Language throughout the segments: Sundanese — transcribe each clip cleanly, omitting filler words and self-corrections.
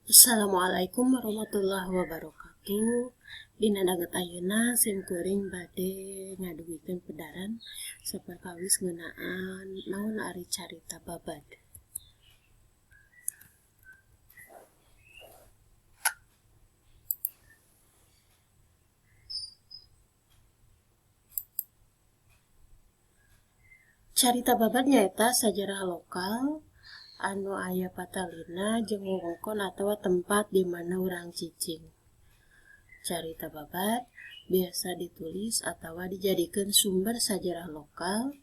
Assalamualaikum warahmatullahi wabarakatuh. Dina daget ayeuna sim kuring bade ngadugikeun pedaran saperkawis ngeunaan naon ari carita babad. Carita babad nyaeta sajarah lokal anu aya patalina jeung wewengkon atawa tempat di mana urang cicing. Carita babad biasa ditulis atawa dijadikeun sumber sajarah lokal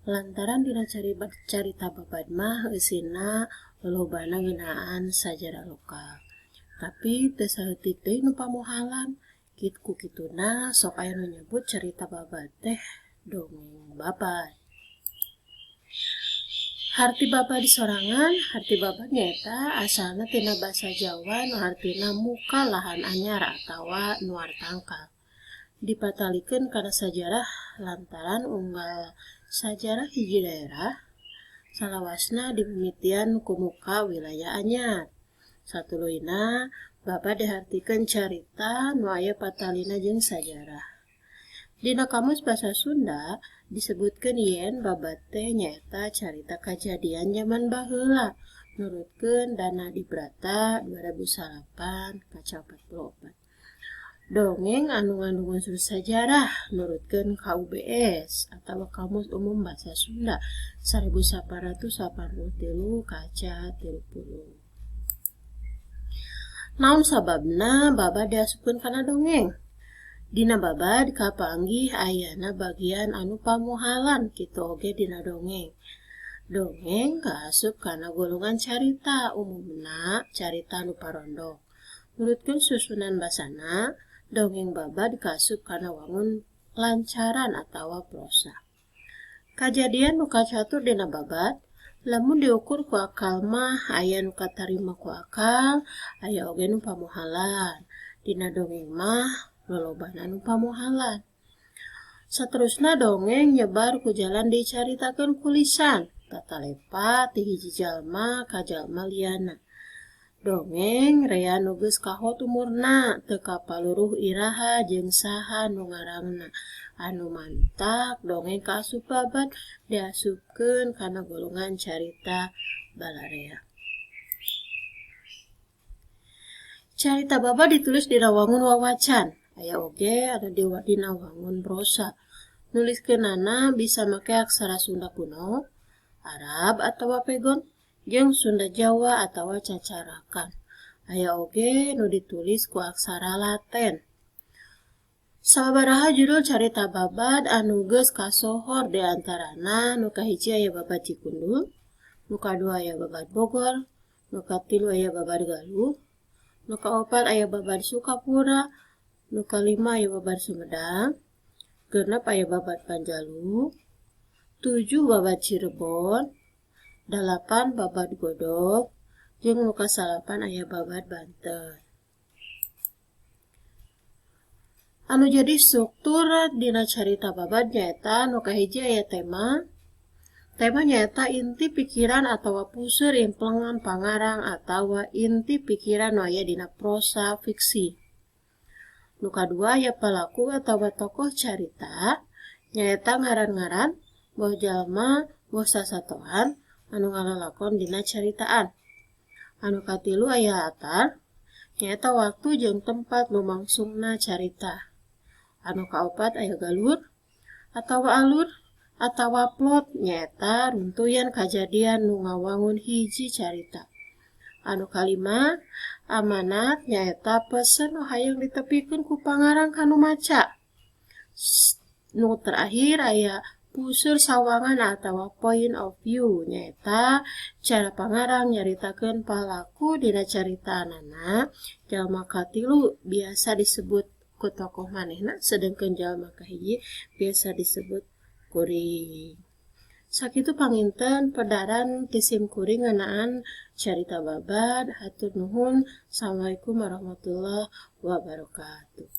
lantaran dina carita babad mah eusina lolobana ngeunaan sajarah lokal. Tapi teu saeutik deui nu pamohalan. Ku kituna sok aya nu nyebut carita babad teh dongeng babad. Harti babad sorangan, harti babad nyaeta asalna tina basa Jawa nu artina muka lahan anyar atawa nuar tangkal. Dipatalikeun kana sajarah lantaran unggal sajarah hiji daerah salawasna dimimitian ku muka wilayah anyar. Satuluyna babad dihartikeun carita nu aya patalina jeung sajarah. Dina kamus basa Sunda disebutkeun yen babad teh nyaeta carita kajadian zaman baheula nurutkeun Dana Dibrata 2008 kaca 44. Dongeng anu ngandung unsur sajarah nurutkeun KUBS atau Kamus Umum Basa Sunda 1883 kaca 30. Naon sababna babad diasupkeun kana dongeng? Dina babad kapanggih ayana bagian anu pamohalan kitu oge dina dongeng. Dongeng kaasup kana golongan carita, umumna carita anu parondok. Nurutkeun susunan basana, dongeng babad kaasup kana wangun lancaran atawa prosa. Kajadian nu kacatur dina babad lamun diukur ku akal mah aya nu katarima ku akal, aya oge nu pamohalan. Dina dongeng mah lolobana nu pamohalan. Saterusna dongeng nyebar ku jalan dicaritakeun ku lisan, tatalepa ti hiji jalma ka jalma liana. Dongeng rea nu geus kahot umurna teu kapaluruh iraha jeung saha nu ngarangna. Anu mantak dongeng kaasup babad diasupkeun kana golongan carita balarea. Carita babad ditulis dina wangun wawacan. Aya oge anu dina wangun prosa. Nuliskeunana bisa make aksara Sunda kuno, Arab atawa pegon, jeung Sunda Jawa atawa cacarakan. Aya oge nu ditulis ku aksara Laten. Sababaraha judul carita babad anu geus kasohor diantarana nu kahiji aya babad Cikundul, nu kadua aya babad Bogor, nu katilu aya babad Galuh, nu kaopat aya babad Sukapura, nu kalima aya babad Sumedang, genep aya babad Panjalu, 7 babad Cirebon, 8 babad Godog, jeung nu kasalapan aya babad Banten. Anu jadi struktur dina carita babad nyaeta nu kahiji aya tema. Tema nyaeta inti pikiran atawa puseur implengan pangarang atawa inti pikiran nu aya dina prosa fiksi. Nu kadua aya pelaku atawa tokoh carita nyaeta ngaran-ngaran boh jalma boh sasatoan anu ngalalakon dina caritaan. Anu katilu aya latar nyaeta waktu jeung tempat lumangsungna carita. Anu kaopat aya galur atawa alur atawa plot nyaeta runtuyan kajadian nu ngawangun hiji carita. Anu kalima amanat nyaeta pesen nu hayang ditepikeun ku pangarang kanu maca. Nu terakhir aya puseur sawangan atawa point of view nyaeta cara pangarang nyaritakeun palaku dina caritaanana. Jalma katilu biasa disebut ku tokoh manehna sedengkeun jalma kahiji biasa disebut kuring. Sakitu panginten pedaran ti sim kuring ngeunaan carita babad. Hatur nuhun. Assalamualaikum warahmatullahi wabarakatuh.